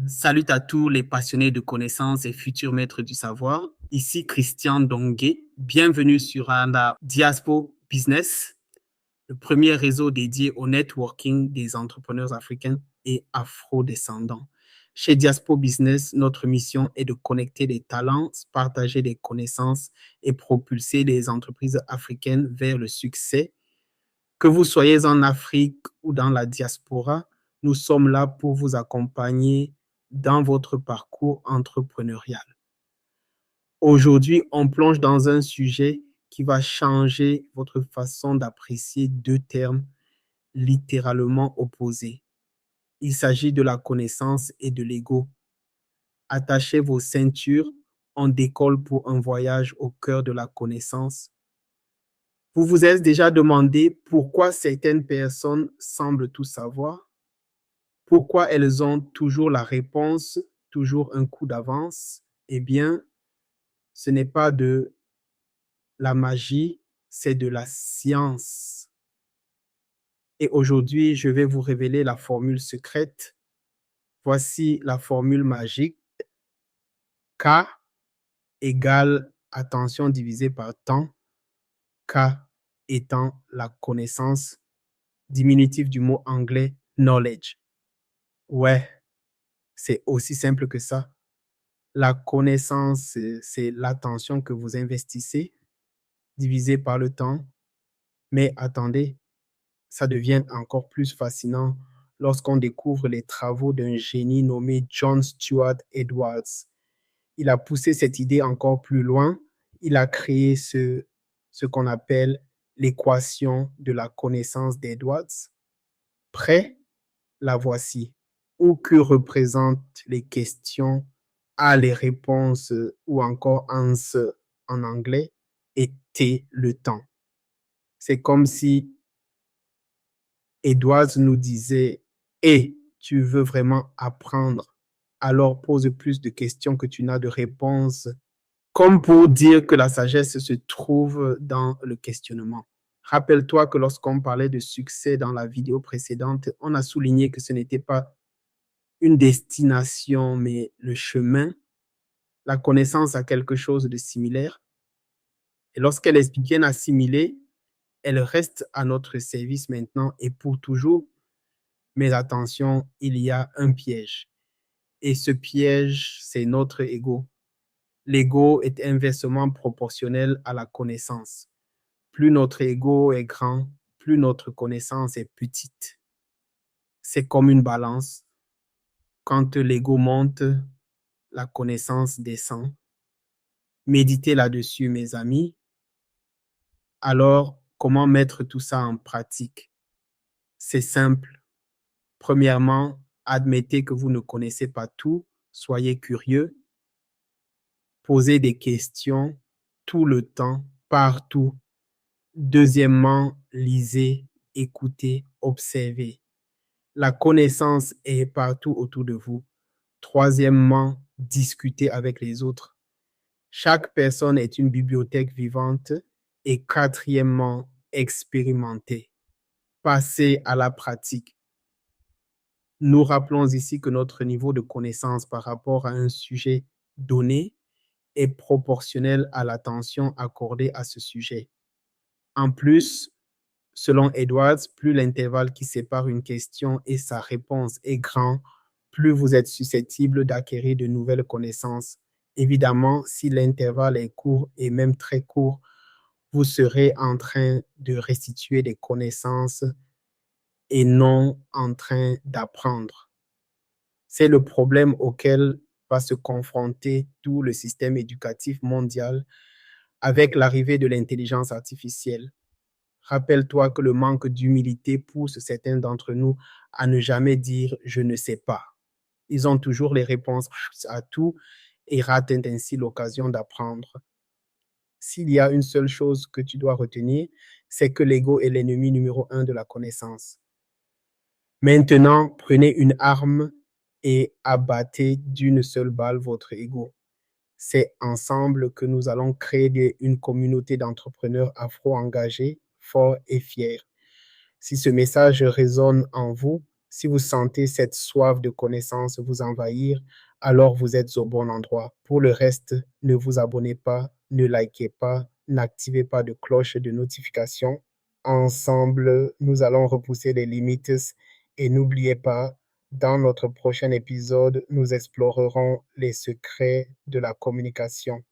Salut à tous les passionnés de connaissances et futurs maîtres du savoir. Ici Christian Dongué. Bienvenue sur la Diaspo Business, le premier réseau dédié au networking des entrepreneurs africains et afro-descendants. Chez Diaspo Business, notre mission est de connecter des talents, partager des connaissances et propulser les entreprises africaines vers le succès. Que vous soyez en Afrique ou dans la diaspora, nous sommes là pour vous accompagner dans votre parcours entrepreneurial. Aujourd'hui, on plonge dans un sujet qui va changer votre façon d'apprécier deux termes littéralement opposés. Il s'agit de la connaissance et de l'ego. Attachez vos ceintures, on décolle pour un voyage au cœur de la connaissance. Vous vous êtes déjà demandé pourquoi certaines personnes semblent tout savoir? Pourquoi elles ont toujours la réponse, toujours un coup d'avance? Eh bien, ce n'est pas de la magie, c'est de la science. Et aujourd'hui, je vais vous révéler la formule secrète. Voici la formule magique. K égale attention divisé par temps. K étant la connaissance, diminutif du mot anglais knowledge. Ouais, c'est aussi simple que ça. La connaissance, c'est l'attention que vous investissez divisé par le temps. Mais attendez, ça devient encore plus fascinant lorsqu'on découvre les travaux d'un génie nommé John Stuart Edwards. Il a poussé cette idée encore plus loin. Il a créé ce qu'on appelle l'équation de la connaissance d'Edwards. Prêt? La voici. Ou que représentent les questions A les réponses ou encore answer en anglais et T le temps. C'est comme si Edwards nous disait et tu veux vraiment apprendre, alors pose plus de questions que tu n'as de réponses, comme pour dire que la sagesse se trouve dans le questionnement. Rappelle-toi que lorsqu'on parlait de succès dans la vidéo précédente, on a souligné que ce n'était pas une destination, mais le chemin. La connaissance a quelque chose de similaire. Et lorsqu'elle est bien assimilée, elle reste à notre service maintenant et pour toujours. Mais attention, il y a un piège. Et ce piège, c'est notre ego. L'ego est inversement proportionnel à la connaissance. Plus notre ego est grand, plus notre connaissance est petite. C'est comme une balance. Quand l'ego monte, la connaissance descend. Méditez là-dessus, mes amis. Alors, comment mettre tout ça en pratique? C'est simple. Premièrement, admettez que vous ne connaissez pas tout. Soyez curieux. Posez des questions tout le temps, partout. Deuxièmement, lisez, écoutez, observez. La connaissance est partout autour de vous. Troisièmement, discutez avec les autres. Chaque personne est une bibliothèque vivante. Et quatrièmement, expérimentez. Passez à la pratique. Nous rappelons ici que notre niveau de connaissance par rapport à un sujet donné est proportionnel à l'attention accordée à ce sujet. En plus, selon Edwards, plus l'intervalle qui sépare une question et sa réponse est grand, plus vous êtes susceptible d'acquérir de nouvelles connaissances. Évidemment, si l'intervalle est court et même très court, vous serez en train de restituer des connaissances et non en train d'apprendre. C'est le problème auquel va se confronter tout le système éducatif mondial avec l'arrivée de l'intelligence artificielle. Rappelle-toi que le manque d'humilité pousse certains d'entre nous à ne jamais dire « je ne sais pas ». Ils ont toujours les réponses à tout et ratent ainsi l'occasion d'apprendre. S'il y a une seule chose que tu dois retenir, c'est que l'ego est l'ennemi numéro 1 de la connaissance. Maintenant, prenez une arme et abattez d'une seule balle votre ego. C'est ensemble que nous allons créer une communauté d'entrepreneurs afro-engagés, forts et fiers. Si ce message résonne en vous, Si vous sentez cette soif de connaissance vous envahir, alors vous êtes au bon endroit. Pour le reste, ne vous abonnez pas, ne likez pas, n'activez pas de cloche de notification. Ensemble, nous allons repousser les limites et n'oubliez pas, dans notre prochain épisode, nous explorerons les secrets de la communication.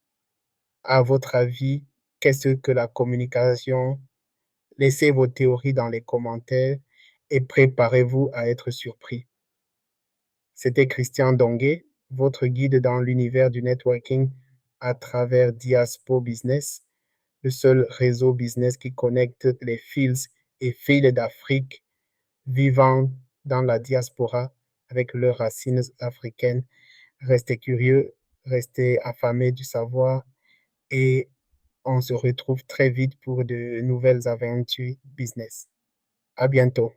À votre avis, qu'est-ce que la communication? Laissez vos théories dans les commentaires et préparez-vous à être surpris. C'était Christian Donguet, votre guide dans l'univers du networking à travers Diaspo Business, le seul réseau business qui connecte les fils et filles d'Afrique vivant dans la diaspora avec leurs racines africaines. Restez curieux, restez affamés du savoir et on se retrouve très vite pour de nouvelles aventures business. À bientôt.